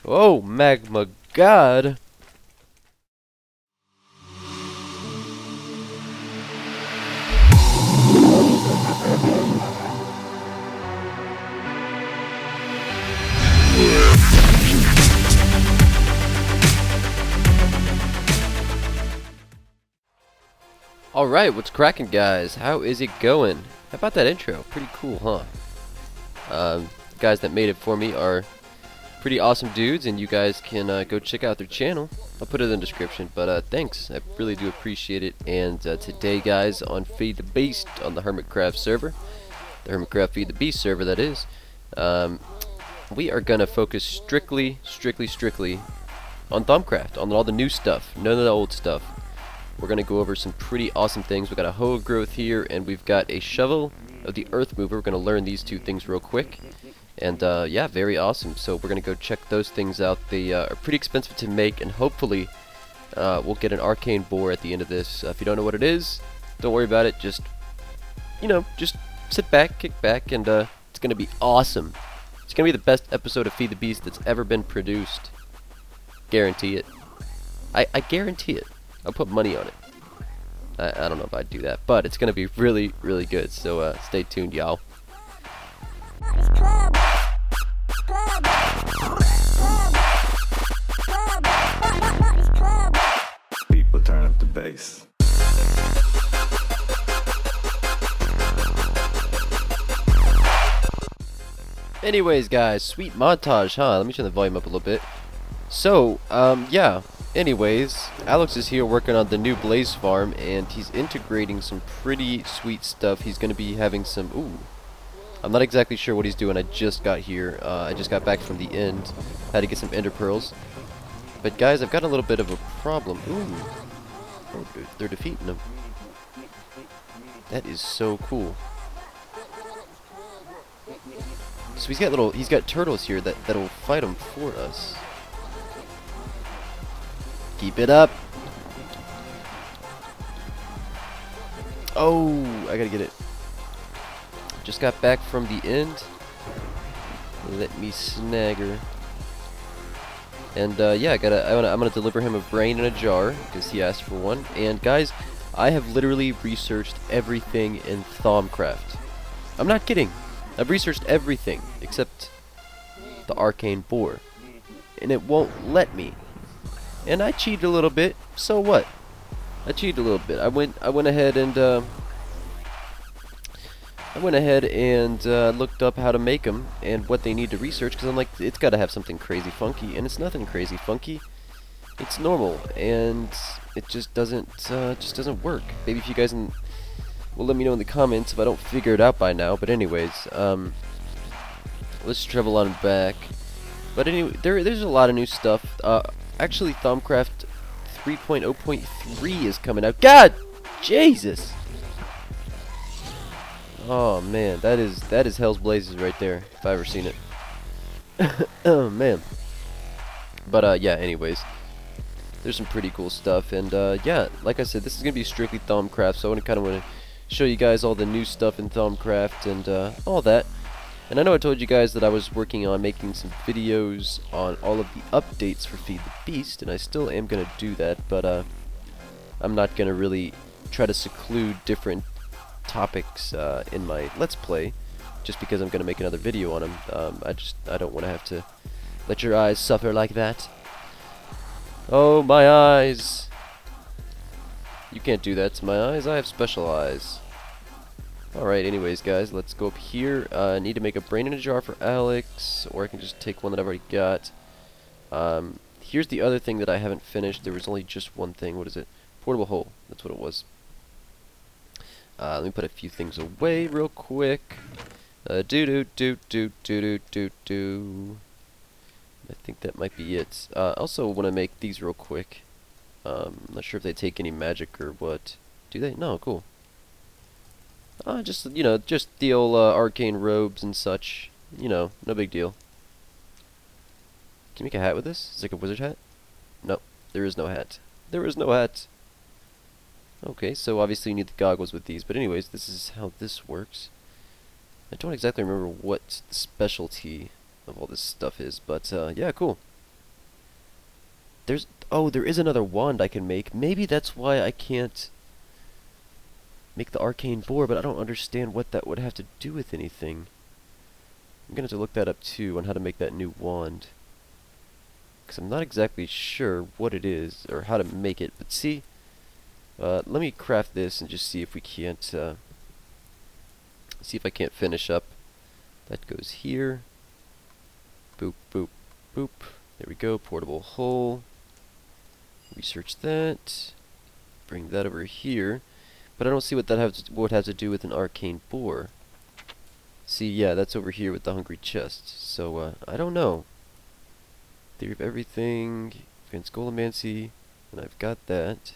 Oh, magma god! Alright, what's cracking, guys? How is it going? How about that intro? Pretty cool, huh? Guys that made it for me are pretty awesome dudes, and you guys can go check out their channel. I'll put it in the description, but thanks. I really do appreciate it. And today, guys, on Feed the Beast on the HermitCraft server, the HermitCraft Feed the Beast server, that is, we are going to focus strictly on Thaumcraft, on all the new stuff, none of the old stuff. We're going to go over some pretty awesome things. We've got a hoe of growth here, and we've got a shovel of the earth mover. We're going to learn these two things real quick. And yeah, very awesome. So we're going to go check those things out. They are pretty expensive to make, and hopefully we'll get an arcane boar at the end of this. If you don't know what it is, don't worry about it. Just, you know, just sit back, kick back, and it's going to be awesome. It's going to be the best episode of Feed the Beast that's ever been produced. Guarantee it. I guarantee it. I'll put money on it. I don't know if I'd do that, but it's going to be really, really good. So stay tuned, y'all. People turn up the bass. Anyways, guys, sweet montage, huh? Let me turn the volume up a little bit. So, yeah. Anyways, Alex is here working on the new Blaze farm, and he's integrating some pretty sweet stuff. He's going to be having some... Ooh. I'm not exactly sure what he's doing. I just got here. I just got back from the end. Had to get some ender pearls. But, guys, I've got a little bit of a problem. Ooh. Oh, they're defeating him. That is so cool. So he's got turtles here that'll fight him for us. Keep it up. Oh, I gotta get it. Just got back from the end. Let me snag her. And yeah, I'm gonna deliver him a brain in a jar because he asked for one. And guys, I have literally researched everything in Thaumcraft. I'm not kidding. I've researched everything except the arcane boar, and it won't let me. And I cheated a little bit. So what? I cheated a little bit. I went ahead and looked up how to make them and what they need to research, because I'm like, it's got to have something crazy funky, and it's nothing crazy funky. It's normal, and it just doesn't work. Maybe if you guys will let me know in the comments if I don't figure it out by now. But anyways, let's travel on back. But anyway, there's a lot of new stuff. Actually, Thaumcraft 3.0.3 is coming out. God, Jesus! Oh man, that is Hell's Blazes right there, if I've ever seen it. Oh man. But yeah, anyways, there's some pretty cool stuff, and yeah, like I said, this is gonna be strictly Thaumcraft, so I kind of want to show you guys all the new stuff in Thaumcraft and all that. And I know I told you guys that I was working on making some videos on all of the updates for Feed the Beast, and I still am going to do that, but I'm not going to really try to seclude different topics in my Let's Play, just because I'm going to make another video on them. I don't want to have to let your eyes suffer like that. Oh, my eyes! You can't do that to my eyes. I have special eyes. Alright, anyways, guys, let's go up here. I need to make a brain in a jar for Alex, or I can just take one that I've already got. Here's the other thing that I haven't finished. There was only just one thing. What is it? Portable hole. That's what it was. Let me put a few things away real quick. I think that might be it. I also want to make these real quick. I'm not sure if they take any magic or what. Do they? No, cool. Just, you know, just the old arcane robes and such. You know, no big deal. Can you make a hat with this? It's like a wizard hat? No, there is no hat. There is no hat. Okay, so obviously you need the goggles with these. But anyways, this is how this works. I don't exactly remember what the specialty of all this stuff is. But, yeah, cool. There's... Oh, there is another wand I can make. Maybe that's why I can't make the arcane boar, but I don't understand what that would have to do with anything. I'm gonna have to look that up too on how to make that new wand, because I'm not exactly sure what it is or how to make it. But see, let me craft this and just see if we can't see if I can't finish up. That goes here. Boop, boop, boop. There we go. Portable hole. Research that. Bring that over here. But I don't see what that has to do with an arcane boar. See, yeah, that's over here with the hungry chest. So, I don't know. Theory of everything. Advanced Golomancy. And I've got that.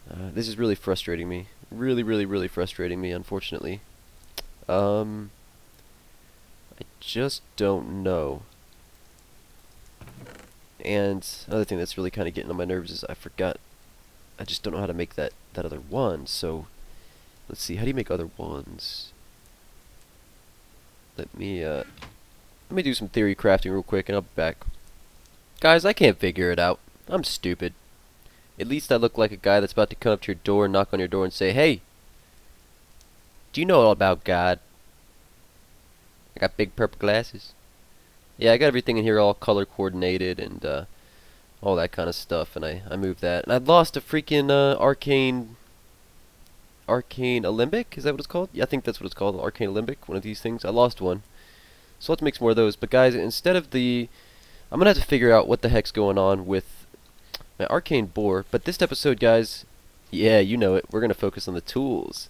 This is really frustrating me. Really, really, really frustrating me, unfortunately. I just don't know. And another thing that's really kind of getting on my nerves is I just don't know how to make that other wand. So, let's see, how do you make other wands? Let me do some theory crafting real quick and I'll be back. Guys, I can't figure it out. I'm stupid. At least I look like a guy that's about to come up to your door and knock on your door and say, "Hey, do you know all about God?" I got big purple glasses. Yeah, I got everything in here all color coordinated and all that kind of stuff, and I moved that. And I lost a freaking arcane alembic? Is that what it's called? Yeah, I think that's what it's called, arcane alembic, one of these things. I lost one. So let's make some more of those. But guys, instead of I'm gonna have to figure out what the heck's going on with my arcane boar. But this episode, guys, yeah, you know it, we're gonna focus on the tools.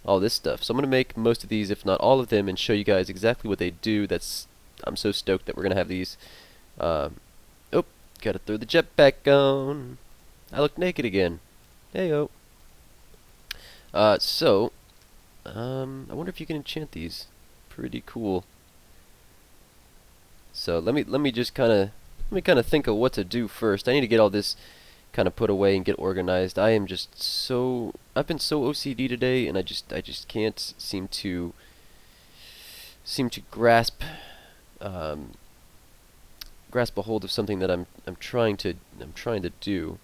All this stuff. So I'm gonna make most of these, if not all of them, and show you guys exactly what they do. I'm so stoked that we're gonna have these. Oh, gotta throw the jetpack on. I look naked again. Heyo. I wonder if you can enchant these. Pretty cool. So let me just kind of think of what to do first. I need to get all this kind of put away and get organized. I've been so OCD today, and I just can't seem to grasp a hold of something that I'm trying to do.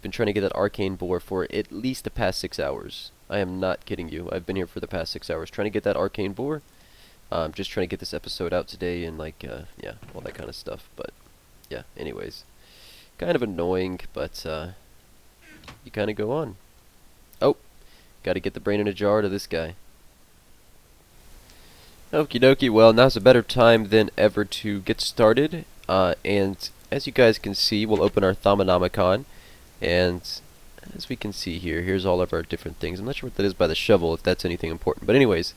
Been trying to get that arcane boar for at least the past 6 hours. I am not kidding you. I've been here for the past 6 hours trying to get that arcane boar. Just trying to get this episode out today and yeah, all that kind of stuff. But yeah, anyways, kind of annoying, but you kind of go on. Oh, got to get the brain in a jar to this guy. Okie dokie. Well, now's a better time than ever to get started. And as you guys can see, we'll open our Thaumonomicon. And as we can see here, here's all of our different things. I'm not sure what that is by the shovel, if that's anything important. But anyways,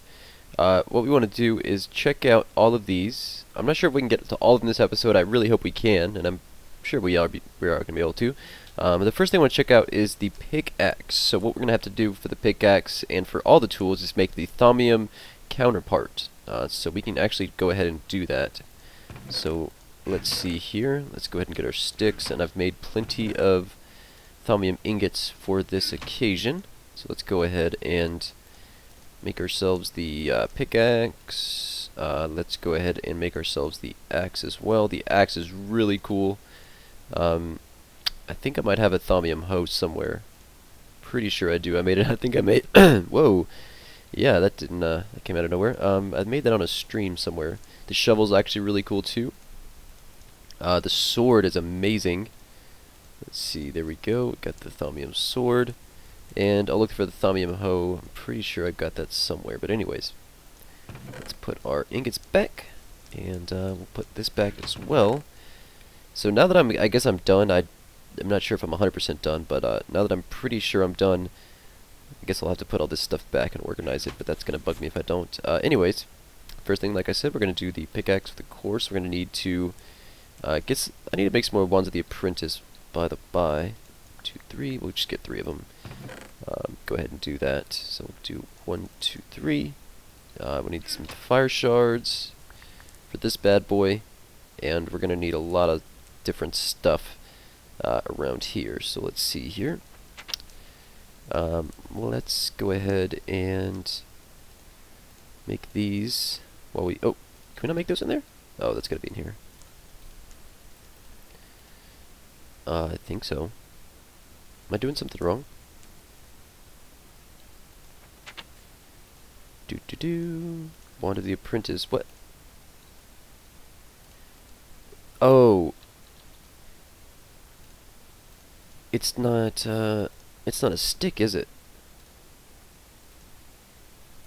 what we want to do is check out all of these. I'm not sure if we can get to all of them this episode. I really hope we can, and I'm sure we are going to be able to. The first thing I want to check out is the Pickaxe. So what we're going to have to do for the Pickaxe and for all the tools is make the Thaumium counterpart. So we can actually go ahead and do that. So let's see here. Let's go ahead and get our sticks, and I've made plenty of Thaumium ingots for this occasion. So let's go ahead and make ourselves the pickaxe. Let's go ahead and make ourselves the axe as well. The axe is really cool. I think I might have a Thaumium hoe somewhere. Pretty sure I do. I made it. I think I made. Whoa. Yeah, that didn't. That came out of nowhere. I made that on a stream somewhere. The shovel's actually really cool too. The sword is amazing. Let's see, there we go. Got the Thaumium sword. And I'll look for the Thaumium hoe. I'm pretty sure I've got that somewhere. But anyways, let's put our ingots back. And we'll put this back as well. So now that I guess I'm done. I'm not sure if I'm 100% done. But now that I'm pretty sure I'm done, I guess I'll have to put all this stuff back and organize it. But that's going to bug me if I don't. Anyways, first thing, like I said, we're going to do the pickaxe with the course. We're going to need to... I need to make some more ones of the apprentice. By the by, 2, 3. We'll just get 3 of them. Go ahead and do that. So we'll do 1, 2, 3. We need some fire shards for this bad boy, and we're gonna need a lot of different stuff around here. So let's see here. Let's go ahead and make these while we. Oh, can we not make those in there? Oh, that's gotta be in here. I think so. Am I doing something wrong? Wand of the Apprentice. What? Oh. It's not a stick, is it?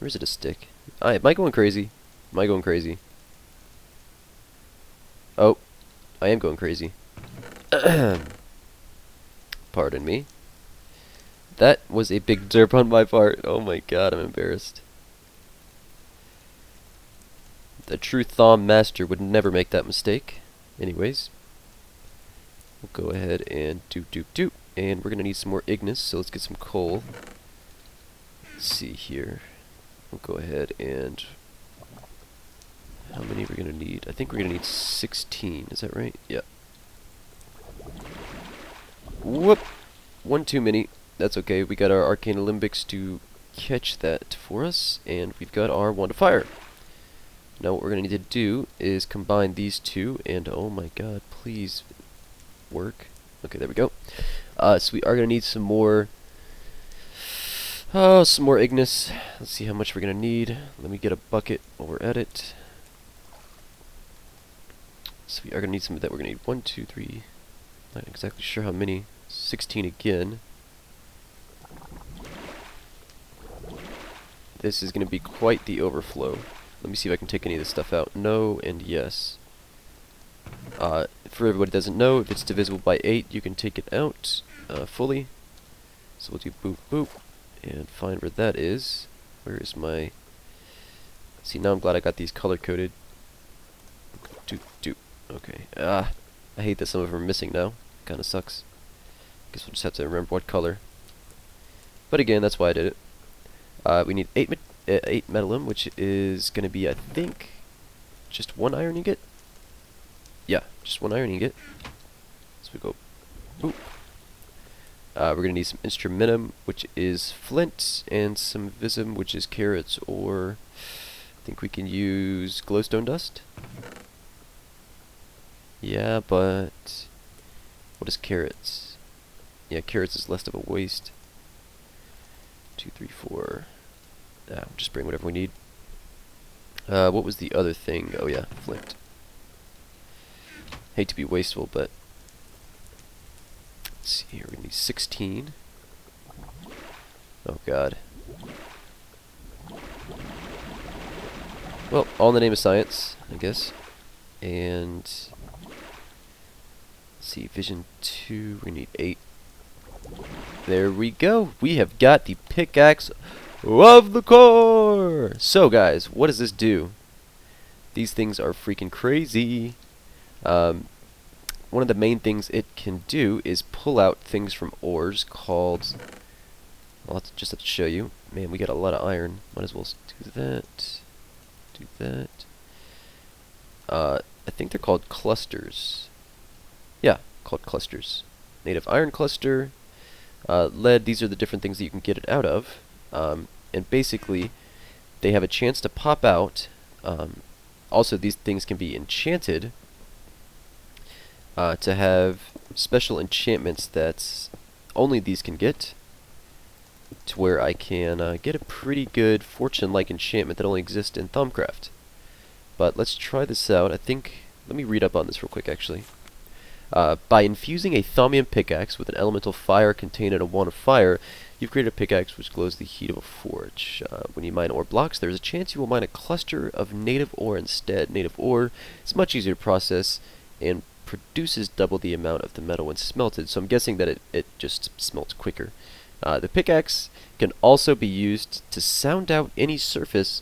Or is it a stick? Am I going crazy? Am I going crazy? Oh. I am going crazy. Pardon me. That was a big derp on my part. Oh my god, I'm embarrassed. The true Thaum master would never make that mistake. Anyways. We'll go ahead and do. And we're going to need some more ignis, so let's get some coal. Let's see here. We'll go ahead and... How many are we going to need? I think we're going to need 16. Is that right? Yeah. Whoop! One too many. That's okay. We got our arcane alembics to catch that for us, and we've got our wand of fire. Now what we're going to need to do is combine these two, and oh my god, please work. Okay, there we go. So we are going to need some more... Oh, some more ignis. Let's see how much we're going to need. Let me get a bucket while we're at it. So we are going to need some of that. We're going to need 1, 2, 3... Not exactly sure how many. 16 again. This is going to be quite the overflow. Let me see if I can take any of this stuff out. No and yes. For everybody that doesn't know, if it's divisible by 8, you can take it out fully. So we'll do boop boop and find where that is. Where is my... See, now I'm glad I got these color-coded. Doop. Okay. I hate that some of them are missing now. Kinda sucks. Guess we'll just have to remember what color. But again, that's why I did it. We need 8 metallum, which is going to be, I think, just 1 iron ingot? Yeah, just 1 iron ingot. So we go, boop. We're going to need some instrumentum, which is flint, and some visum, which is carrots, or I think we can use glowstone dust. Yeah, but what is carrots? Yeah, carrots is less of a waste. 2, 3, 4. We'll just bring whatever we need. What was the other thing? Oh yeah, flint. Hate to be wasteful, but let's see here. We need 16. Oh god. Well, all in the name of science, I guess. And let's see, vision 2. We need 8. There we go. We have got the pickaxe of the core. So guys, what does this do? These things are freaking crazy. One of the main things it can do is pull out things from ores called... I'll just have to show you. Man, we got a lot of iron. Might as well do that. Do that. I think they're called clusters. Yeah, called clusters. Native iron cluster. Lead, these are the different things that you can get it out of. And basically, they have a chance to pop out. Also, these things can be enchanted to have special enchantments that only these can get. To where I can get a pretty good fortune-like enchantment that only exists in Thaumcraft. But let's try this out. I think... Let me read up on this real quick, actually. By infusing a Thaumium pickaxe with an elemental fire contained in a wand of fire, you've created a pickaxe which glows the heat of a forge. When you mine ore blocks, there is a chance you will mine a cluster of native ore instead. Native ore is much easier to process and produces double the amount of the metal when smelted, so I'm guessing that it just smelts quicker. The pickaxe can also be used to sound out any surface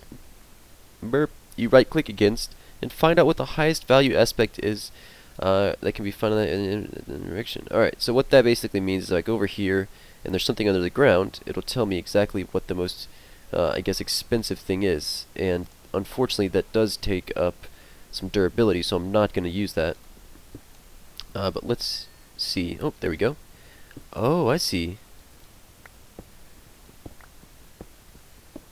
you right-click against and find out what the highest value aspect is that can be found in the direction. Alright, so what that basically means is I go over here and there's something under the ground, it'll tell me exactly what the most, I guess, expensive thing is. And unfortunately that does take up some durability, so I'm not going to use that. But let's see. Oh, there we go. Oh, I see.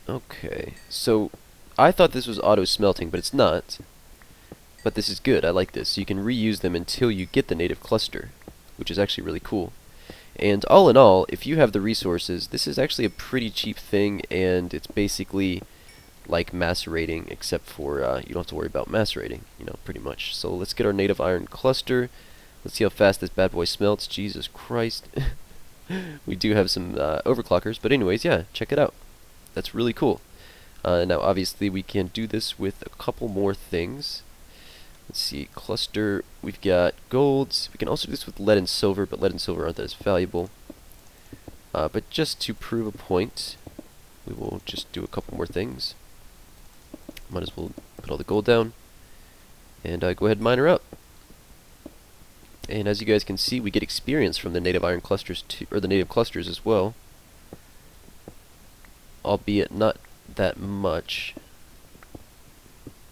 Okay, so I thought this was auto-smelting, but it's not. But this is good, I like this. You can reuse them until you get the native cluster. which is actually really cool. And all in all, if you have the resources, this is actually a pretty cheap thing, and it's basically like macerating, except for you don't have to worry about macerating, you know, pretty much. So let's get our native iron cluster. Let's see how fast this bad boy smelts. Jesus Christ. We do have some overclockers, but anyways, yeah, check it out. That's really cool. Now, obviously, we can do this with a couple more things. Let's see, cluster, we've got golds. We can also do this with lead and silver, but lead and silver aren't as valuable. But just to prove a point, we will just do a couple more things. Might as well put all the gold down and go ahead and mine her up. And as you guys can see, we get experience from the native iron clusters too, or the native clusters as well, albeit not that much.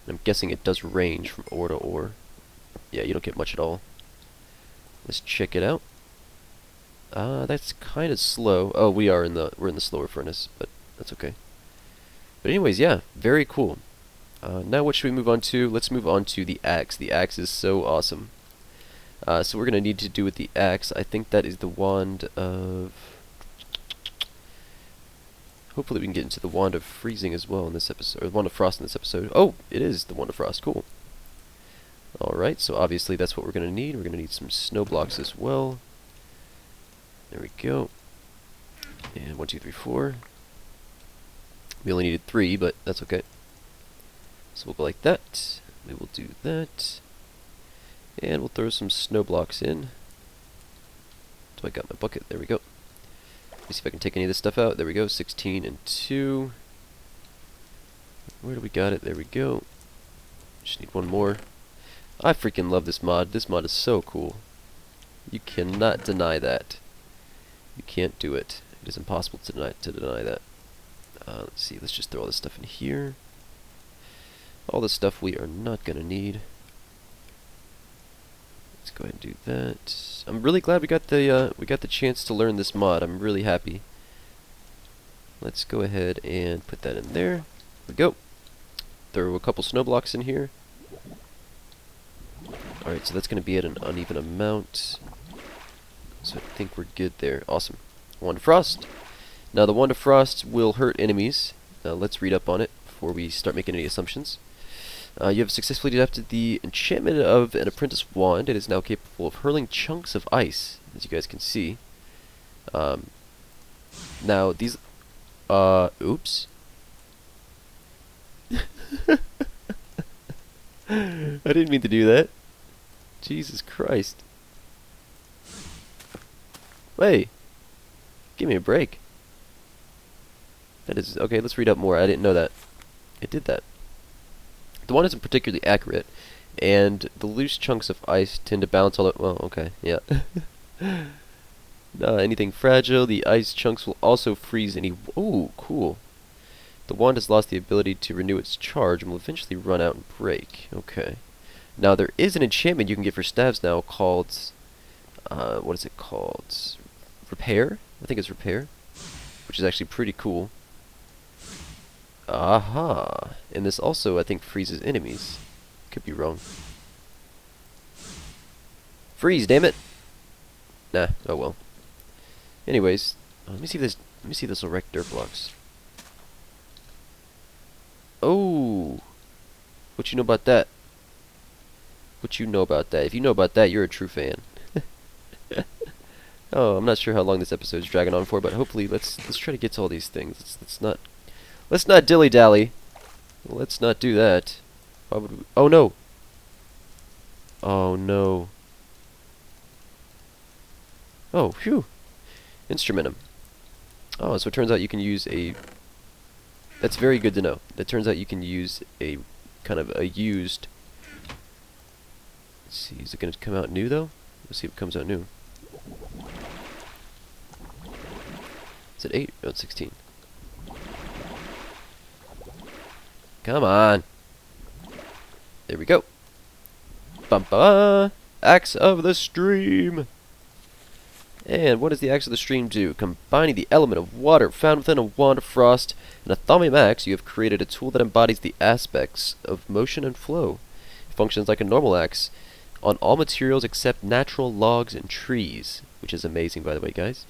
I'm guessing it does range from ore to ore. Yeah, you don't get much at all. Let's check it out. That's kind of slow. Oh, we're in the slower furnace, but that's okay. But anyways, yeah, very cool. Now what should we move on to? Let's move on to the axe. The axe is so awesome. So we're going to need to do with the axe, I think that is the wand of... Hopefully we can get into the wand of freezing as well in this episode, or the wand of frost in this episode. Oh, it is the wand of frost, cool. Alright, so obviously that's what we're going to need. We're going to need some snow blocks as well. There we go. And 1, 2, 3, 4. We only needed 3, but that's okay. So we'll go like that. We will do that. And we'll throw some snow blocks in. So I got my bucket. There we go. Let me see if I can take any of this stuff out. There we go. 16 and 2. Where do we got it? There we go. Just need one more. I freaking love this mod. This mod is so cool. You cannot deny that. You can't do it. It is impossible to deny that. Let's see. Let's just throw all this stuff in here. All this stuff we are not going to need. Let's go ahead and do that. I'm really glad we got the chance to learn this mod. I'm really happy. Let's go ahead and put that in there. There we go. Throw a couple snow blocks in here. Alright, so that's going to be at an uneven amount. So I think we're good there. Awesome. Wand of Frost. Now the Wand of Frost will hurt enemies. Now let's read up on it before we start making any assumptions. You have successfully adapted the enchantment of an apprentice wand. It is now capable of hurling chunks of ice, as you guys can see. Now these... oops. I didn't mean to do that. Jesus Christ. Hey, give me a break. That is... Okay, let's read up more. I didn't know that. It did that. The wand isn't particularly accurate, and the loose chunks of ice tend to bounce all... Well, okay, yeah. Anything fragile, the ice chunks will also freeze any... Ooh, cool. The wand has lost the ability to renew its charge and will eventually run out and break. Okay. Now, there is an enchantment you can get for staves now called... what is it called? Repair? I think it's Repair. Which is actually pretty cool. Aha! And this also, I think, freezes enemies. Could be wrong. Freeze, damn it! Nah, oh well. Anyways, let me see if this will wreck dirt blocks. Oh! What you know about that? What you know about that? If you know about that, you're a true fan. Oh, I'm not sure how long this episode is dragging on for, but hopefully let's try to get to all these things. Let's not dilly-dally. Let's not do that. Why would we? Oh no! Oh no. Oh, phew. Instrumentum. Oh, so it turns out you can use a... That's very good to know. It turns out you can use a kind of a used... Let's see, is it going to come out new though? Let's see if it comes out new. Is it 8? No, it's 16. Come on. There we go. Bum-ba! Axe of the Stream! And what does the Axe of the Stream do? Combining the element of water found within a Wand of Frost and a Thaum axe, you have created a tool that embodies the aspects of motion and flow. It functions like a normal axe, on all materials except natural logs and trees, which is amazing, by the way, guys.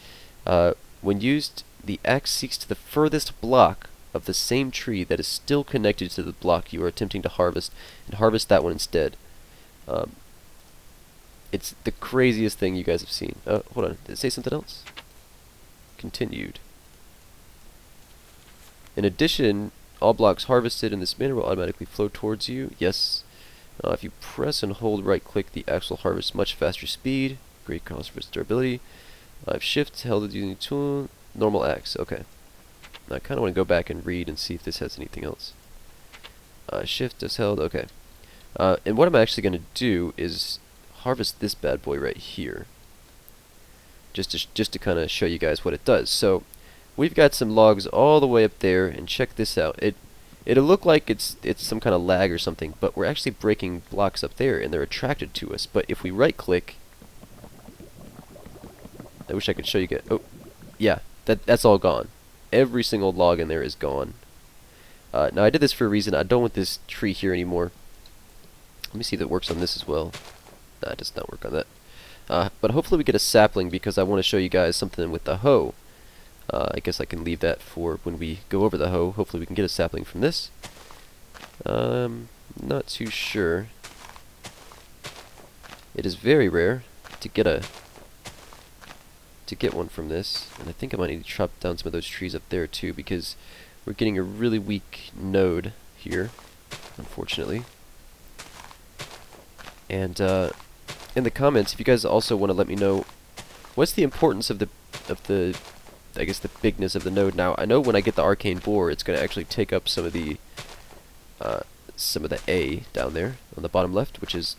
When used, the axe seeks to the furthest block of the same tree that is still connected to the block you are attempting to harvest, and harvest that one instead. It's the craziest thing you guys have seen. Hold on, did it say something else? Continued. In addition, all blocks harvested in this manner will automatically flow towards you. Yes. If you press and hold right click, the axe will harvest much faster speed. Great cost for durability. Shift held using the tool. Normal axe. Okay. Now I kind of want to go back and read and see if this has anything else. Shift is held. Okay. And what I'm actually going to do is harvest this bad boy right here. Just to kind of show you guys what it does. So we've got some logs all the way up there, and check this out. It'll look like it's some kind of lag or something, but we're actually breaking blocks up there, and they're attracted to us. But if we right click, I wish I could show you guys. Oh, yeah, that's all gone. Every single log in there is gone. Now I did this for a reason. I don't want this tree here anymore. Let me see if it works on this as well. Nah, it does not work on that. But hopefully we get a sapling, because I want to show you guys something with the hoe. I guess I can leave that for when we go over the hoe. Hopefully we can get a sapling from this. Not too sure. It is very rare to get one from this, and I think I might need to chop down some of those trees up there too, because we're getting a really weak node here, unfortunately. And in the comments, if you guys also want to let me know what's the importance of the I guess the bigness of the node. Now I know when I get the arcane boar, it's going to actually take up some of the A down there on the bottom left, which is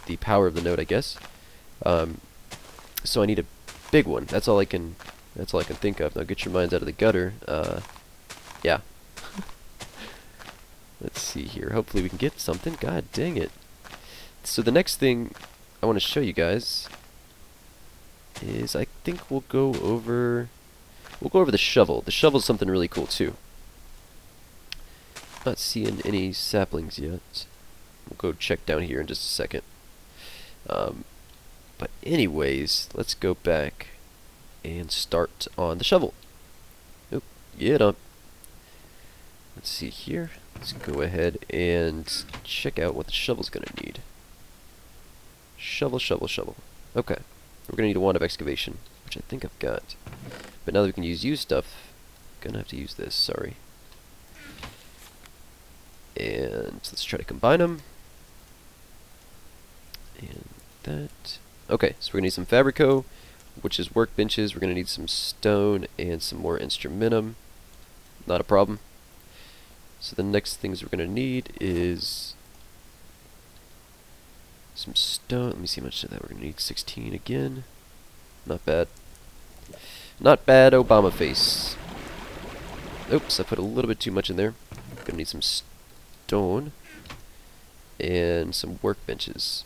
the power of the node, I guess. So I need a big one. That's all I can think of. Now get your minds out of the gutter. Yeah. Let's see here. Hopefully we can get something. God dang it. So the next thing I want to show you guys is, I think we'll go over the shovel. The shovel's something really cool too. Not seeing any saplings yet. We'll go check down here in just a second. But anyways, let's go back and start on the shovel. Oop, get up. Let's see here. Let's go ahead and check out what the shovel's gonna need. Shovel, shovel, shovel. Okay. We're gonna need a wand of excavation, which I think I've got. But now that we can use stuff, I'm gonna have to use this, sorry. And let's try to combine them. And that. Okay, so we're gonna need some fabrico, which is workbenches. We're gonna need some stone and some more instrumentum. Not a problem. So the next things we're gonna need is some stone. Let me see how much of that we're gonna need. 16 again. Not bad. Not bad, Obama face. Oops, I put a little bit too much in there. Gonna need some stone and some workbenches.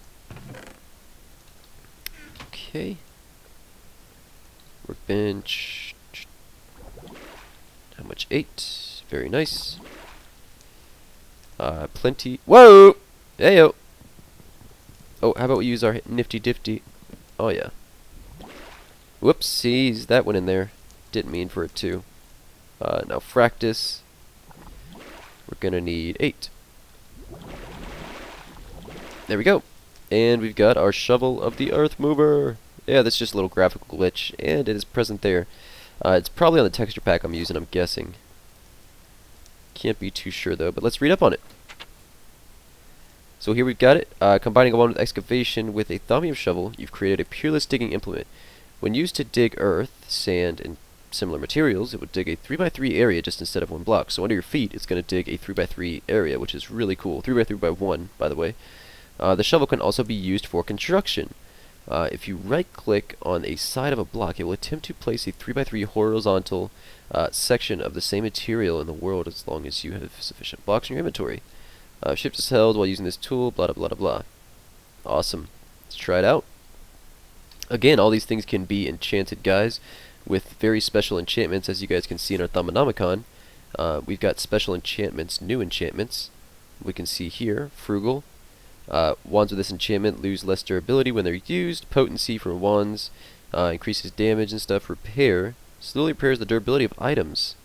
Okay. Workbench. How much? 8. Very nice. Plenty. Whoa! Heyo! Oh, how about we use our nifty difty? Oh, yeah. Whoopsies, that went in there. Didn't mean for it to. Now, fractus. We're gonna need 8. There we go. And we've got our shovel of the earth mover. Yeah, that's just a little graphical glitch, and it is present there. It's probably on the texture pack I'm using, I'm guessing. Can't be too sure though, but let's read up on it. So here we've got it. Combining a wand with excavation with a Thaumium shovel, you've created a peerless digging implement. When used to dig earth, sand, and similar materials, it would dig a 3x3 area just instead of one block. So under your feet, it's going to dig a 3x3 area, which is really cool. 3x3x1, by the way. The shovel can also be used for construction. If you right-click on a side of a block, it will attempt to place a 3x3 horizontal section of the same material in the world as long as you have sufficient blocks in your inventory. Shift is held while using this tool, blah, blah, blah, blah. Awesome. Let's try it out. Again, all these things can be enchanted, guys, with very special enchantments, as you guys can see in our Thaumonomicon. We've got special enchantments, new enchantments. We can see here, frugal. Wands with this enchantment lose less durability when they're used. Potency for wands increases damage and stuff. Repair slowly repairs the durability of items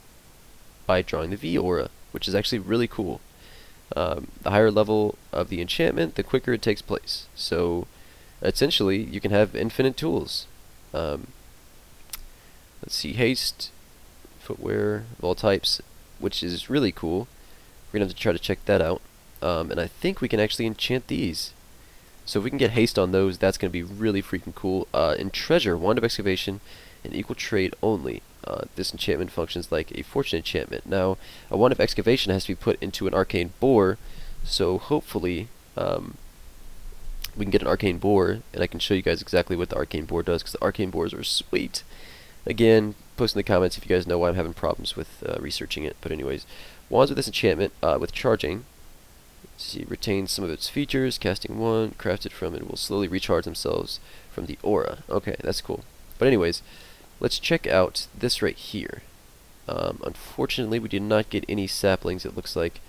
by drawing the V aura, which is actually really cool. The higher level of the enchantment, the quicker it takes place. So essentially, you can have infinite tools. Let's see, haste, footwear of all types, which is really cool. We're gonna have to try to check that out. And I think we can actually enchant these. So if we can get haste on those, that's gonna be really freaking cool. In treasure, wand of excavation, and equal trade only. This enchantment functions like a fortune enchantment. Now, a wand of excavation has to be put into an arcane bore, so hopefully we can get an arcane bore, and I can show you guys exactly what the arcane bore does, because the arcane bores are sweet. Again, post in the comments if you guys know why I'm having problems with researching it. But anyways, wands with this enchantment, with charging, see, retains some of its features. Casting one, crafted from it will slowly recharge themselves from the aura. Okay, that's cool. But anyways, let's check out this right here. Unfortunately, we did not get any saplings, it looks like.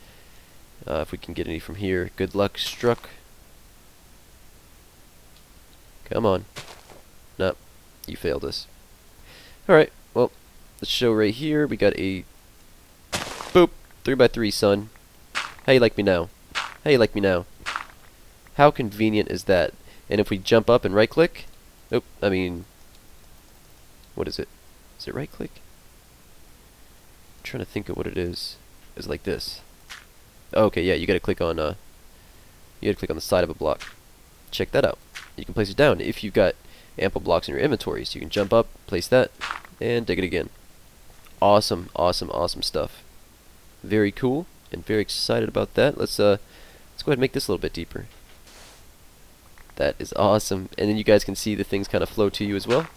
If we can get any from here. Good luck, struck. Come on. Nope, you failed us. Alright, well, let's show right here. We got a boop, 3x3, son. How you like me now? How you like me now? How convenient is that? And if we jump up and right click, nope, I mean, what is it? Is it right click? I'm trying to think of what it is. It's like this. Oh, okay, yeah, you gotta click on the side of a block. Check that out. You can place it down if you've got ample blocks in your inventory. So you can jump up, place that, and dig it again. Awesome, awesome, awesome stuff. Very cool, and very excited about that. Let's go ahead and make this a little bit deeper. That is awesome. And then you guys can see the things kind of flow to you as well,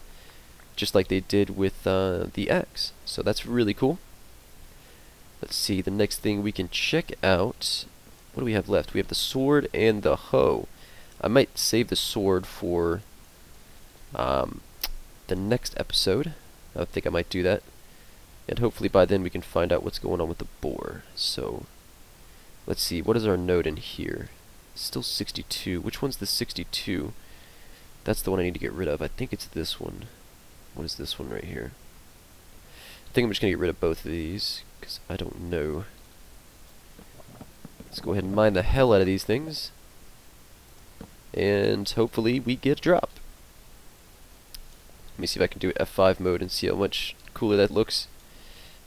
just like they did with the axe. So that's really cool. Let's see, the next thing we can check out. What do we have left? We have the sword and the hoe. I might save the sword for the next episode. I think I might do that. And hopefully by then we can find out what's going on with the boar. So, let's see, what is our node in here? Still 62. Which one's the 62? That's the one I need to get rid of. I think it's this one. What is this one right here? I think I'm just going to get rid of both of these, because I don't know. Let's go ahead and mine the hell out of these things. And hopefully we get a drop. Let me see if I can do F5 mode and see how much cooler that looks.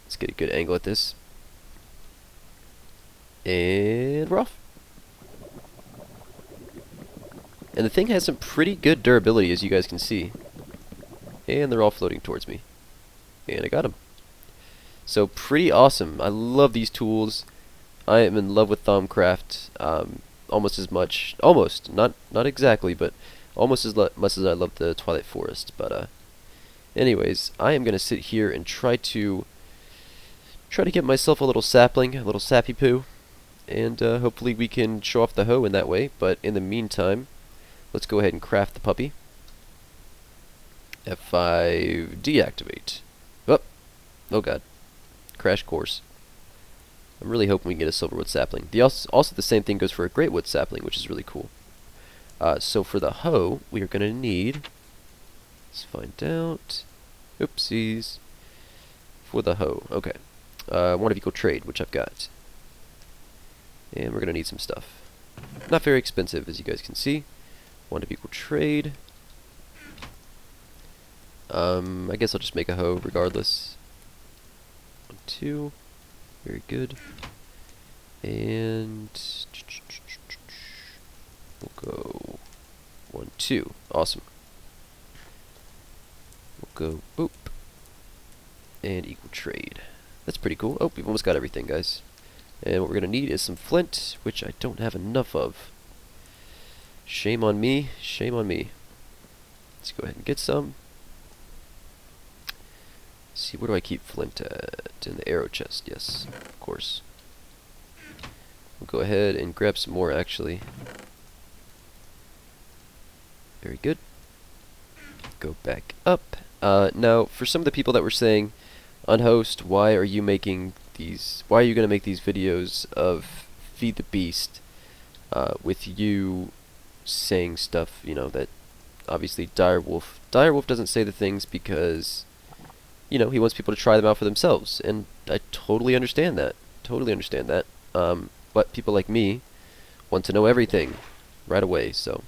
Let's get a good angle at this. And we're off. And the thing has some pretty good durability, as you guys can see. And they're all floating towards me. And I got them. So pretty awesome. I love these tools. I am in love with Thaumcraft. Almost as much, not exactly, but almost as much as I love the Twilight Forest. But anyways, I am gonna sit here and try to get myself a little sapling, a little sappy poo, and hopefully we can show off the hoe in that way. But in the meantime, let's go ahead and craft the puppy. F5 deactivate. Oh god, crash course. I'm really hoping we can get a silverwood sapling. Also the same thing goes for a greatwood sapling, which is really cool. So for the hoe, we are going to need, let's find out, oopsies, for the hoe, okay, one of equal trade, which I've got. And we're going to need some stuff. Not very expensive, as you guys can see. One of equal trade. I guess I'll just make a hoe regardless. 1, 2. Very good. And we'll go 1, 2. Awesome. We'll go boop. And equal trade. That's pretty cool. Oh, we've almost got everything, guys. And what we're going to need is some flint, which I don't have enough of. Shame on me. Shame on me. Let's go ahead and get some. Let's see, where do I keep flint at? In the arrow chest, yes, of course. We'll go ahead and grab some more, actually. Very good. Go back up. Now, for some of the people that were saying, UNHOST, why are you going to make these videos of Feed the Beast? with you saying stuff, you know, that obviously Direwolf doesn't say the things because, you know, he wants people to try them out for themselves, and I totally understand that. Totally understand that. But people like me want to know everything right away, so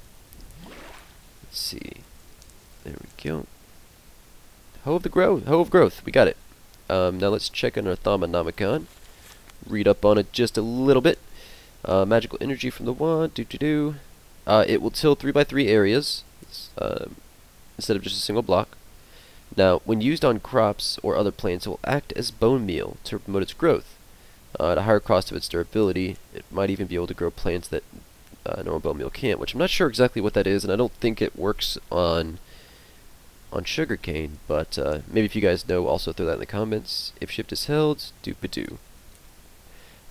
let's see. There we go. Hoe of growth. We got it. Now let's check on our Thaumonomicon. Read up on it just a little bit. Magical energy from the wand. It will till 3x3 areas instead of just a single block. Now, when used on crops or other plants, it will act as bone meal to promote its growth. At a higher cost of its durability, it might even be able to grow plants that normal bone meal can't, which I'm not sure exactly what that is, and I don't think it works on sugarcane, but maybe if you guys know, also throw that in the comments. If shift is held, doop-a-doo.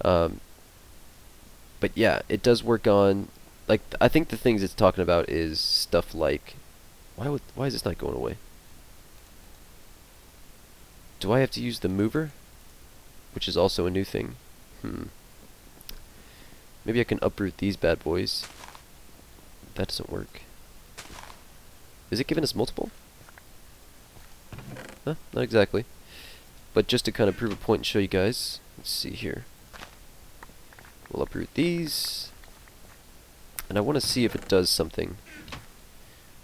But yeah, it does work on, like, I think the things it's talking about is stuff like, why is this not going away? Do I have to use the mover? Which is also a new thing. Maybe I can uproot these bad boys. That doesn't work. Is it giving us multiple? Huh, not exactly. But just to kind of prove a point and show you guys, let's see here. We'll uproot these. And I want to see if it does something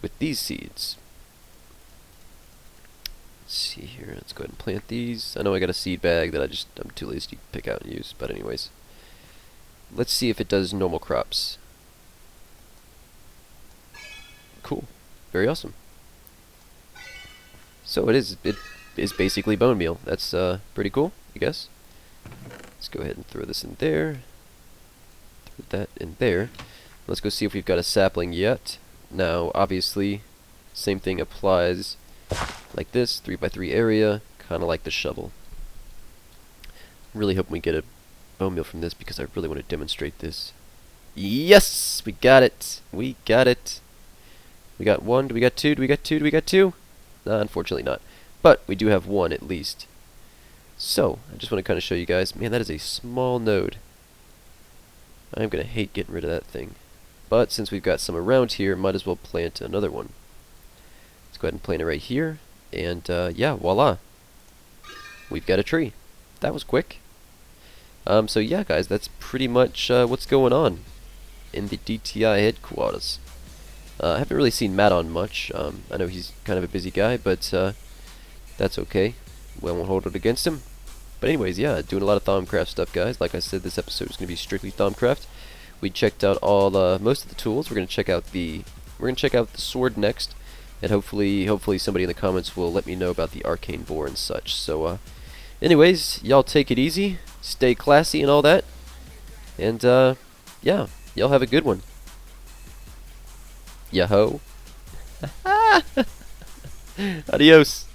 with these seeds. Let's see here. Let's go ahead and plant these. I know I got a seed bag that I'm too lazy to pick out and use, but anyways. Let's see if it does normal crops. Cool. Very awesome. So it is basically bone meal. That's pretty cool, I guess. Let's go ahead and throw this in there. Throw that in there. Let's go see if we've got a sapling yet. Now, obviously, same thing applies like this, 3x3 area, kind of like the shovel. Really hoping we get a bone meal from this because I really want to demonstrate this. Yes! We got it! We got it! We got one, do we got two, do we got two, do we got two? Unfortunately not. But we do have one at least. So, I just want to kind of show you guys, man, that is a small node. I'm going to hate getting rid of that thing. But since we've got some around here, might as well plant another one. Let's go ahead and plant it right here. And yeah, voila. We've got a tree. That was quick. So yeah, guys, that's pretty much what's going on in the DTI headquarters. I haven't really seen Matt on much. I know he's kind of a busy guy, but that's okay. We won't hold it against him. But anyways, yeah, doing a lot of Thaumcraft stuff, guys. Like I said, this episode is going to be strictly Thaumcraft. We checked out all most of the tools. We're going to check out the sword next, and hopefully somebody in the comments will let me know about the arcane boar and such. So, anyways, y'all take it easy, stay classy and all that, and yeah, y'all have a good one. Yahoo. Adios.